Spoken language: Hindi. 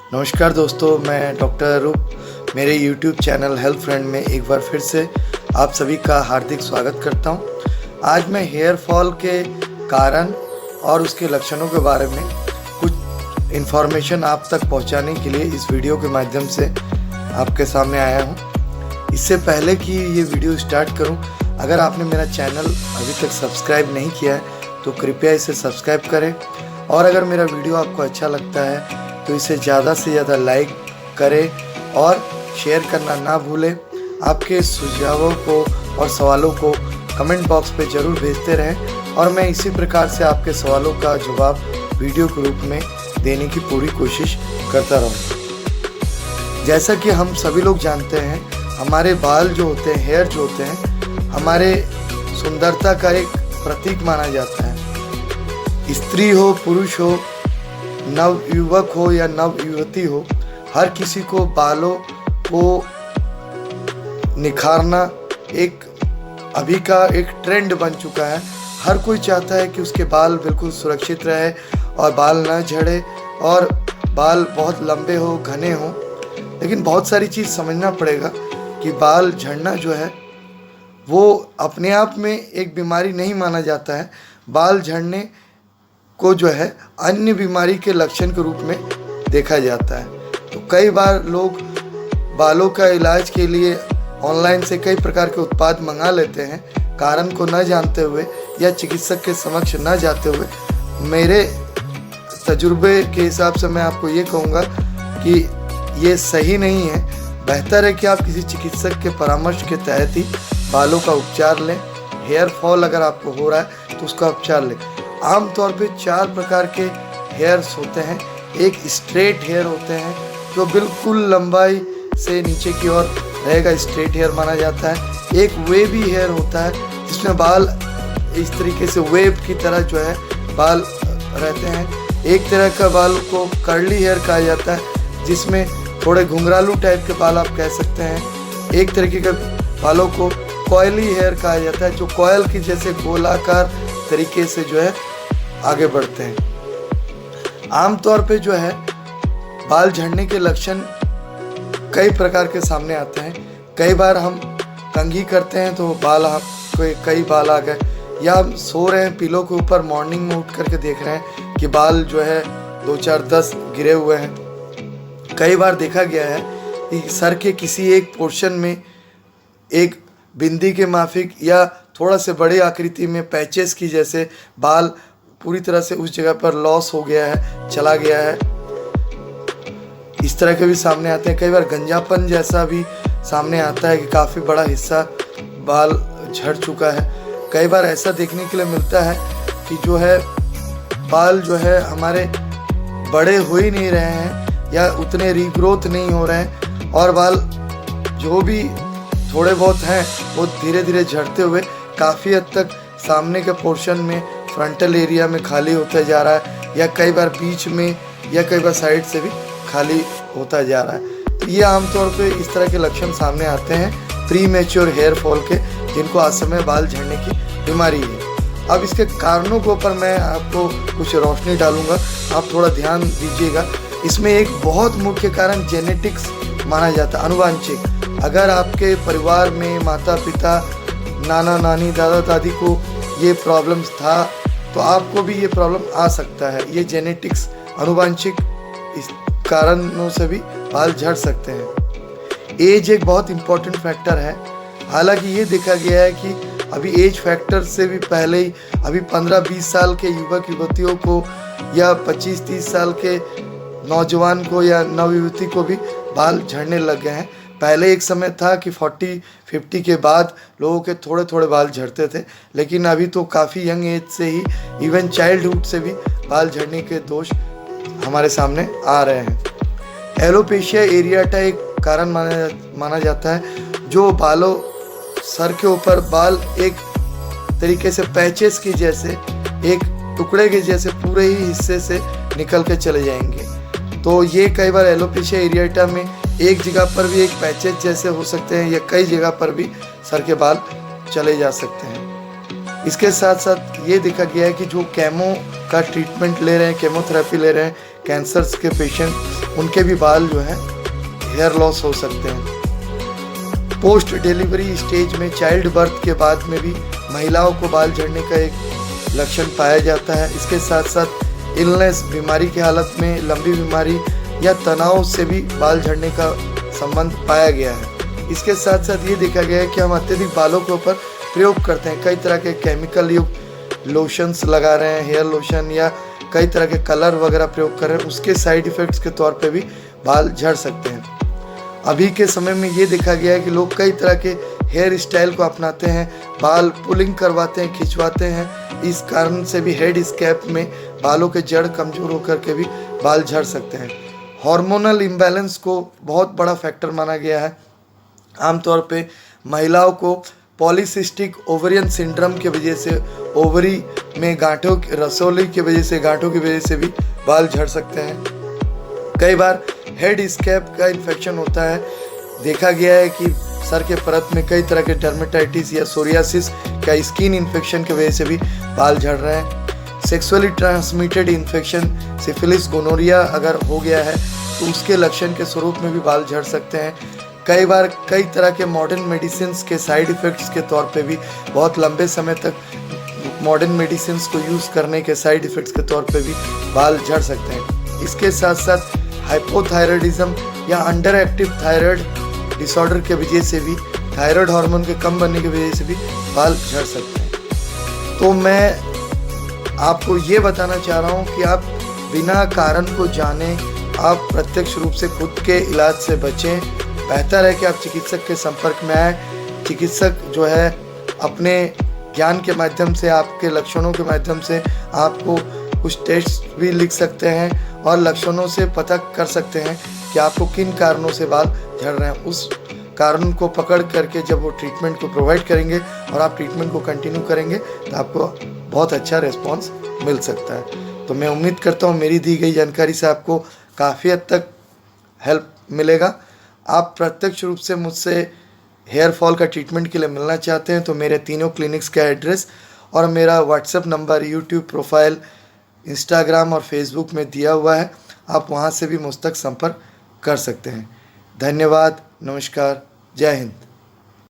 नमस्कार दोस्तों, मैं डॉक्टर अरूप मेरे YouTube चैनल हेल्थ फ्रेंड में एक बार फिर से आप सभी का हार्दिक स्वागत करता हूं। आज मैं हेयर फॉल के कारण और उसके लक्षणों के बारे में कुछ इन्फॉर्मेशन आप तक पहुंचाने के लिए इस वीडियो के माध्यम से आपके सामने आया हूं। इससे पहले कि ये वीडियो स्टार्ट करूं, अगर आपने मेरा चैनल अभी तक सब्सक्राइब नहीं किया है तो कृपया इसे सब्सक्राइब करें, और अगर मेरा वीडियो आपको अच्छा लगता है तो इसे ज़्यादा से ज़्यादा लाइक करें और शेयर करना ना भूलें। आपके सुझावों को और सवालों को कमेंट बॉक्स पे ज़रूर भेजते रहें और मैं इसी प्रकार से आपके सवालों का जवाब वीडियो के रूप में देने की पूरी कोशिश करता रहूँगा। जैसा कि हम सभी लोग जानते हैं, हमारे बाल जो होते हैं, हेयर जो होते हैं, हमारे सुंदरता का एक प्रतीक माना जाता है। स्त्री हो, पुरुष हो, नव युवक हो या नव युवती हो, हर किसी को बालों को निखारना एक अभी का एक ट्रेंड बन चुका है। हर कोई चाहता है कि उसके बाल बिल्कुल सुरक्षित रहे और बाल ना झड़े और बाल बहुत लंबे हो, घने हो। लेकिन बहुत सारी चीज़ समझना पड़ेगा कि बाल झड़ना जो है वो अपने आप में एक बीमारी नहीं माना जाता है। बाल झड़ने को जो है अन्य बीमारी के लक्षण के रूप में देखा जाता है। तो कई बार लोग बालों का इलाज के लिए ऑनलाइन से कई प्रकार के उत्पाद मंगा लेते हैं, कारण को न जानते हुए या चिकित्सक के समक्ष न जाते हुए। मेरे तजुर्बे के हिसाब से मैं आपको ये कहूँगा कि ये सही नहीं है। बेहतर है कि आप किसी चिकित्सक के परामर्श के तहत ही बालों का उपचार लें। हेयर फॉल अगर आपको हो रहा है तो उसका उपचार लें। आमतौर पे 4 प्रकार के हेयर्स होते हैं। एक स्ट्रेट हेयर होते हैं जो बिल्कुल लंबाई से नीचे की ओर रहेगा, स्ट्रेट हेयर माना जाता है। एक वेवी हेयर होता है जिसमें बाल इस तरीके से वेव की तरह जो है बाल रहते हैं। एक तरह का बाल को कर्ली हेयर कहा जाता है जिसमें थोड़े घुंघरालू टाइप के बाल आप कह सकते हैं। एक तरीके के बालों को कॉयली हेयर कहा जाता है जो कॉयल की जैसे गोलाकार तरीके से जो है आगे बढ़ते हैं। आमतौर पे जो है बाल झड़ने के लक्षण कई प्रकार के सामने आते हैं। कई बार हम कंघी करते हैं तो बाल कई बाल आ गए, या हम सो रहे हैं पिलो के ऊपर, मॉर्निंग में उठ करके देख रहे हैं कि बाल जो है 2 4 10 गिरे हुए हैं। कई बार देखा गया है कि सर के किसी एक पोर्शन में एक बिंदी के माफिक या थोड़ा से बड़ी आकृति में पैचेस की जैसे बाल पूरी तरह से उस जगह पर लॉस हो गया है, चला गया है। इस तरह के भी सामने आते हैं। कई बार गंजापन जैसा भी सामने आता है कि काफ़ी बड़ा हिस्सा बाल झड़ चुका है। कई बार ऐसा देखने के लिए मिलता है कि जो है बाल जो है हमारे बड़े हो ही नहीं रहे हैं या उतने रीग्रोथ नहीं हो रहे हैं, और बाल जो भी थोड़े बहुत हैं वो धीरे धीरे झड़ते हुए काफ़ी हद तक सामने के पोर्शन में, फ्रंटल एरिया में खाली होता जा रहा है, या कई बार बीच में या कई बार साइड से भी खाली होता जा रहा है। तो ये आमतौर पे इस तरह के लक्षण सामने आते हैं प्री मैच्योर हेयर फॉल के, जिनको असमय बाल झड़ने की बीमारी है। अब इसके कारणों के ऊपर मैं आपको कुछ रोशनी डालूंगा, आप थोड़ा ध्यान दीजिएगा। इसमें एक बहुत मुख्य कारण जेनेटिक्स माना जाता है, आनुवांशिक। अगर आपके परिवार में माता पिता, नाना नानी, दादा दादी को ये प्रॉब्लम्स था तो आपको भी ये प्रॉब्लम आ सकता है। ये जेनेटिक्स, आनुवांशिक इस कारणों से भी बाल झड़ सकते हैं। एज एक बहुत इम्पोर्टेंट फैक्टर है। हालांकि ये देखा गया है कि अभी एज फैक्टर से भी पहले ही अभी 15-20 साल के युवक युवतियों को या 25-30 साल के नौजवान को या नवयुवती को भी बाल झड़ने लग गए हैं। पहले एक समय था कि 40-50 के बाद लोगों के थोड़े थोड़े बाल झड़ते थे, लेकिन अभी तो काफ़ी यंग एज से ही, इवन चाइल्डहुड से भी बाल झड़ने के दोष हमारे सामने आ रहे हैं। एलोपेशिया एरियाटा एक कारण माना जाता है, जो बालों सर के ऊपर बाल एक तरीके से पैचेस की जैसे, एक टुकड़े के जैसे पूरे ही हिस्से से निकल के चले जाएंगे। तो ये कई बार एलोपेशिया एरियाटा में एक जगह पर भी एक पैचेज जैसे हो सकते हैं, या कई जगह पर भी सर के बाल चले जा सकते हैं। इसके साथ साथ ये देखा गया है कि जो केमो का ट्रीटमेंट ले रहे हैं, केमोथेरेपी ले रहे हैं, कैंसर्स के पेशेंट, उनके भी बाल जो है हेयर लॉस हो सकते हैं। पोस्ट डिलीवरी स्टेज में, चाइल्ड बर्थ के बाद में भी महिलाओं को बाल झड़ने का एक लक्षण पाया जाता है। इसके साथ साथ इलनेस, बीमारी की हालत में, लंबी बीमारी या तनाव से भी बाल झड़ने का संबंध पाया गया है। इसके साथ साथ ये देखा गया है कि हम अत्यधिक बालों के ऊपर प्रयोग करते हैं, कई तरह के केमिकल युक्त लोशंस लगा रहे हैं, हेयर लोशन, या कई तरह के कलर वगैरह प्रयोग कर रहे हैं, उसके साइड इफ़ेक्ट्स के तौर पे भी बाल झड़ सकते हैं। अभी के समय में ये देखा गया है कि लोग कई तरह के हेयर स्टाइल को अपनाते हैं, बाल पुलिंग करवाते हैं, खिंचवाते हैं। इस कारण से भी हेड स्कैल्प में बालों के जड़ कमज़ोर होकर के भी बाल झड़ सकते हैं। हार्मोनल इम्बैलेंस को बहुत बड़ा फैक्टर माना गया है। आमतौर पे महिलाओं को पॉलीसिस्टिक ओवरियन सिंड्रोम की वजह से, ओवरी में गांठों, रसौली की वजह से, गांठों की वजह से भी बाल झड़ सकते हैं। कई बार हेड स्कैल्प का इन्फेक्शन होता है। देखा गया है कि सर के परत में कई तरह के डर्मेटाइटिस या सोरियासिस का स्किन इन्फेक्शन की वजह से भी बाल झड़ रहे हैं। Sexually transmitted infection, syphilis, gonorrhoea अगर हो गया है तो उसके लक्षण के स्वरूप में भी बाल झड़ सकते हैं। कई बार कई तरह के मॉडर्न मेडिसिन के साइड इफ़ेक्ट्स के तौर पे भी, बहुत लंबे समय तक मॉडर्न मेडिसिन को यूज़ करने के साइड इफ़ेक्ट्स के तौर पे भी बाल झड़ सकते हैं। इसके साथ साथ हाइपोथायरॉयडिज्म या अंडर एक्टिव थायराइड डिसऑर्डर के वजह से भी, थायराइड हार्मोन के कम बनने की वजह से भी बाल झड़ सकते हैं। तो मैं आपको ये बताना चाह रहा हूँ कि आप बिना कारण को जाने आप प्रत्यक्ष रूप से खुद के इलाज से बचें। बेहतर है कि आप चिकित्सक के संपर्क में आएँ। चिकित्सक जो है अपने ज्ञान के माध्यम से, आपके लक्षणों के माध्यम से आपको कुछ टेस्ट भी लिख सकते हैं और लक्षणों से पता कर सकते हैं कि आपको किन कारणों से बाल झड़ रहे हैं। उस कारण को पकड़ करके जब वो ट्रीटमेंट को प्रोवाइड करेंगे और आप ट्रीटमेंट को कंटिन्यू करेंगे तो आपको बहुत अच्छा रिस्पॉन्स मिल सकता है। तो मैं उम्मीद करता हूँ मेरी दी गई जानकारी से आपको काफ़ी हद तक हेल्प मिलेगा। आप प्रत्यक्ष रूप से मुझसे हेयर फॉल का ट्रीटमेंट के लिए मिलना चाहते हैं तो मेरे तीनों क्लिनिक्स का एड्रेस और मेरा WhatsApp number, YouTube profile, Instagram और फेसबुक में दिया हुआ है। आप वहां से भी मुझ तक संपर्क कर सकते हैं। धन्यवाद, नमस्कार, जय हिंद।